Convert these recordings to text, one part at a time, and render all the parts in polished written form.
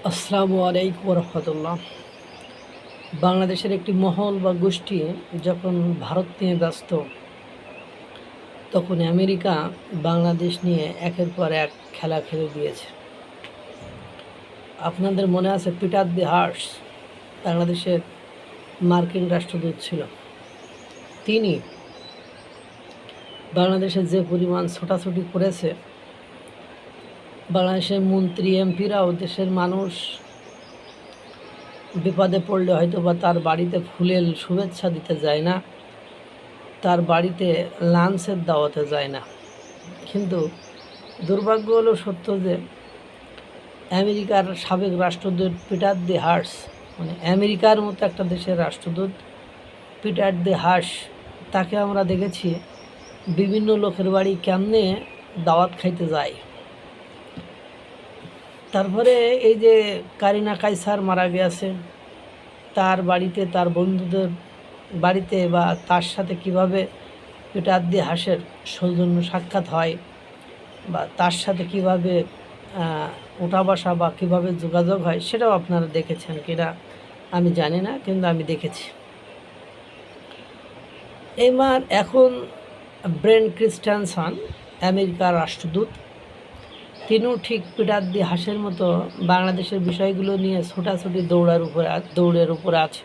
আসসালামু আলাইকুম রহমতুল্লাহ। বাংলাদেশের একটি মহল বা গোষ্ঠী যখন ভারত নিয়ে ব্যস্ত, তখন আমেরিকা বাংলাদেশ নিয়ে একের পর এক খেলা খেলে দিয়েছে। আপনাদের মনে আছে পিটার দি হার্স বাংলাদেশের মার্কিন রাষ্ট্রদূত ছিল। তিনি বাংলাদেশের যে পরিমাণ ছোটাছুটি করেছে, বাংলাদেশের মন্ত্রী এমপিরাও দেশের মানুষ বিপদে পড়লে হয়তো বা তার বাড়িতে ফুলের শুভেচ্ছা দিতে যায় না, তার বাড়িতে লাঞ্চের দাওয়াতে যায় না। কিন্তু দুর্ভাগ্য হলো সত্য যে আমেরিকার সাবেক রাষ্ট্রদূত পিটার দি হার্স, মানে আমেরিকার মতো একটা দেশের রাষ্ট্রদূত পিটার দি হার্স, তাকে আমরা দেখেছি বিভিন্ন লোকের বাড়ি কেমনে দাওয়াত খাইতে যায়। তারপরে এই যে কারিনা কাইসার মারা গেছে, তার বাড়িতে তার বন্ধুদের বাড়িতে বা তার সাথে কিভাবে পিটার দি হার্সের সৌজন্য সাক্ষাৎ হয় বা তার সাথে কিভাবে ওঠা বসা বা কীভাবে যোগাযোগ হয়, সেটাও আপনারা দেখেছেন কিনা আমি জানি না, কিন্তু আমি দেখেছি। এখন ব্রেন ক্রিস্টেনসন, আমেরিকার রাষ্ট্রদূত, তিনিও ঠিক পিটার দি হার্সের মতো বাংলাদেশের বিষয়গুলো নিয়ে ছোটাছুটি দৌড়ের উপরে আছে।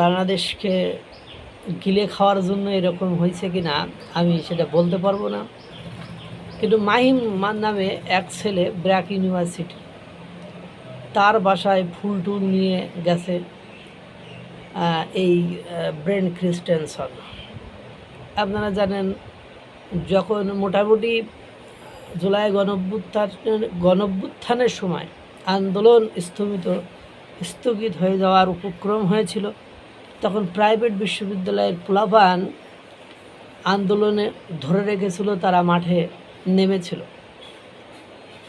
বাংলাদেশকে গিলে খাওয়ার জন্য এরকম হয়েছে কি না আমি সেটা বলতে পারবো না, কিন্তু মাহিম নামে এক ছেলে ব্র্যাক ইউনিভার্সিটি, তার বাসায় ফুল টুল নিয়ে গেছে এই ব্রেন ক্রিস্টেনসন। আপনারা জানেন, যখন মোটামুটি জুলাই গণঅভ্যুত্থানের সময় আন্দোলন স্থগিত হয়ে যাওয়ার উপক্রম হয়েছিল, তখন প্রাইভেট বিশ্ববিদ্যালয়ের পোলাপান আন্দোলনে ধরে রেখেছিল, তারা মাঠে নেমেছিল।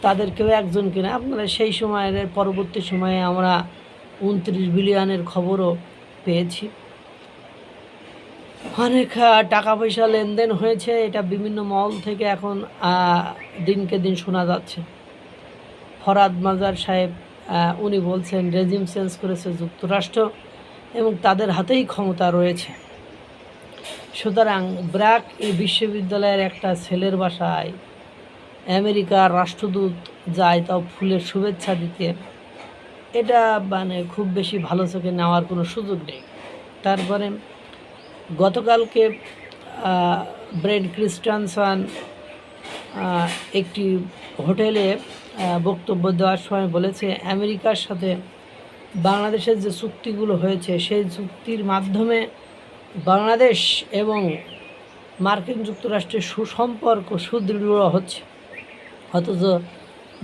তাদের কেউ একজন কিনা আপনারা সেই সময়ের পরবর্তী সময়ে আমরা 29 বিলিয়নের খবরও পেয়েছি। অনেক টাকা পয়সা লেনদেন হয়েছে, এটা বিভিন্ন মহল থেকে এখন দিনকে দিন শোনা যাচ্ছে। ফরাদ মাজার সাহেব উনি বলছেন রেজিম চেঞ্জ করেছে যুক্তরাষ্ট্র এবং তাদের হাতেই ক্ষমতা রয়েছে। সুতরাং ব্র্যাক এই বিশ্ববিদ্যালয়ের একটা ছেলের বাসায় আমেরিকার রাষ্ট্রদূত যায়, তাও ফুলের শুভেচ্ছা দিতে, এটা মানে খুব বেশি ভালো চোখে নেওয়ার কোনো সুযোগ নেই। তারপরে গতকালকে ব্রেন ক্রিস্টেনসন একটি হোটেলে বক্তব্য দেওয়ার সময় বলেছে, আমেরিকার সাথে বাংলাদেশের যে চুক্তিগুলো হয়েছে সেই চুক্তির মাধ্যমে বাংলাদেশ এবং মার্কিন যুক্তরাষ্ট্রের সুসম্পর্ক সুদৃঢ় হচ্ছে, অথচ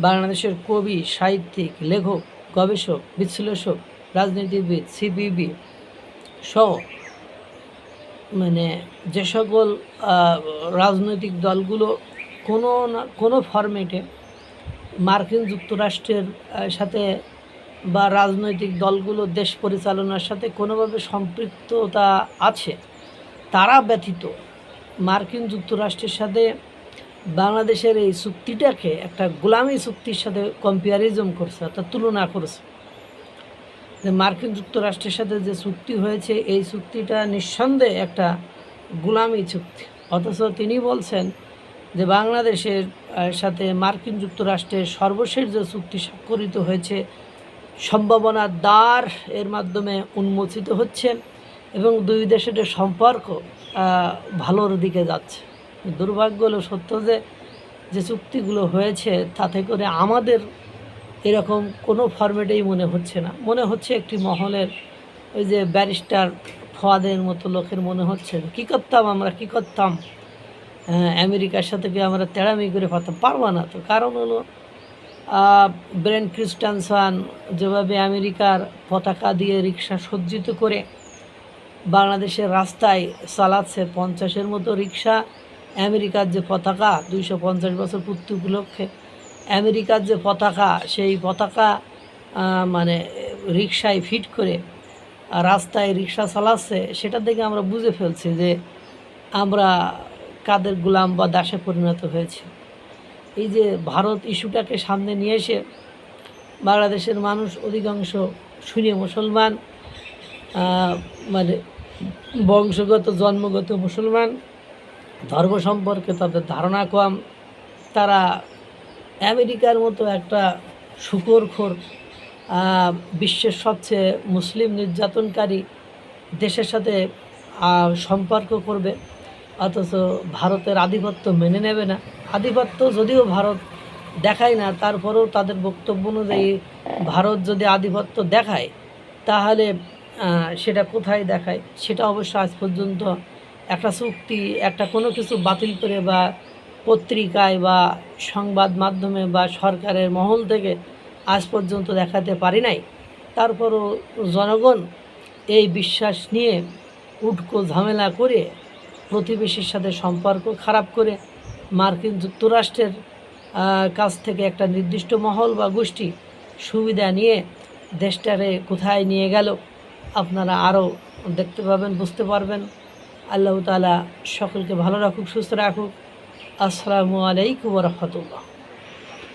বাংলাদেশের কবি, সাহিত্যিক, লেখক, গবেষক, বিশ্লেষক, রাজনীতিবিদ, সিপিবি সহ মানে যে সকল রাজনৈতিক দলগুলো কোনো ফরম্যাটে মার্কিন যুক্তরাষ্ট্রের সাথে বা রাজনৈতিক দলগুলো দেশ পরিচালনার সাথে কোনোভাবে সম্পৃক্ততা আছে, তারা ব্যতীত মার্কিন যুক্তরাষ্ট্রের সাথে বাংলাদেশের এই চুক্তিটাকে একটা গোলামি চুক্তির সাথে কম্পারিজন করছে, অর্থাৎ তুলনা করেছে যে মার্কিন যুক্তরাষ্ট্রের সাথে যে চুক্তি হয়েছে এই চুক্তিটা নিঃসন্দেহে একটা গোলামি চুক্তি। অথচ তিনি বলছেন যে বাংলাদেশের সাথে মার্কিন যুক্তরাষ্ট্রের সর্বশেষ যে চুক্তি স্বাক্ষরিত হয়েছে, সম্ভাবনার দ্বার এর মাধ্যমে উন্মোচিত হচ্ছে এবং দুই দেশের সম্পর্ক ভালোর দিকে যাচ্ছে। দুর্ভাগ্য হলো সত্য যে চুক্তিগুলো হয়েছে তাতে করে আমাদের এরকম কোনো ফরম্যাটেই মনে হচ্ছে একটি মহলের ওই যে ব্যারিস্টার ফওয়াদের মতো লোকের মনে হচ্ছে কী করতাম আমেরিকার সাথে কি আমরা তেড়ামি করে পারবো না। তো কারণ হলো ব্রেন ক্রিস্টেনসন যেভাবে আমেরিকার পতাকা দিয়ে রিক্সা সজ্জিত করে বাংলাদেশের রাস্তায় চালাচ্ছে, 50-এর মতো রিক্সা, আমেরিকার যে পতাকা 250 বছর পূর্তি উপলক্ষে আমেরিকার যে পতাকা, সেই পতাকা মানে রিক্সায় ফিট করে রাস্তায় রিক্সা চালাচ্ছে, সেটা থেকে আমরা বুঝে ফেলছি যে আমরা কাদের গোলাম বা দাসে পরিণত হয়েছে। এই যে ভারত ইস্যুটাকে সামনে নিয়ে এসে বাংলাদেশের মানুষ অধিকাংশ সুন্নি মুসলমান, মানে বংশগত জন্মগত মুসলমান, ধর্ম সম্পর্কে তাদের ধারণা কম। তারা আমেরিকার মতো একটা শুকরখোর বিশ্বের সবচেয়ে মুসলিম নির্যাতনকারী দেশের সাথে সম্পর্ক করবে, অথচ ভারতের আধিপত্য মেনে নেবে না। আধিপত্য যদিও ভারত দেখায় না, তারপরেও তাদের বক্তব্য অনুযায়ী ভারত যদি আধিপত্য দেখায় তাহলে সেটা কোথায় দেখায় সেটা অবশ্য আজ পর্যন্ত একটা চুক্তি, একটা কোনো কিছু বাতিল করে বা পত্রিকায় বা সংবাদ মাধ্যমে বা সরকারের মহল থেকে আজ পর্যন্ত দেখাতে পারি নাই। তারপরও জনগণ এই বিশ্বাস নিয়ে উটকো ঝামেলা করে প্রতিবেশীর সাথে সম্পর্ক খারাপ করে মার্কিন যুক্তরাষ্ট্রের কাছ থেকে একটা নির্দিষ্ট মহল বা গোষ্ঠী সুবিধা নিয়ে দেশটারে কোথায় নিয়ে গেল আপনারা আরও দেখতে পাবেন, বুঝতে পারবেন। আল্লাহ তাআলা সকলকে ভালো রাখুক, সুস্থ রাখুক। আসসালামু আলাইকুম ওয়া রাহমাতুল্লাহ।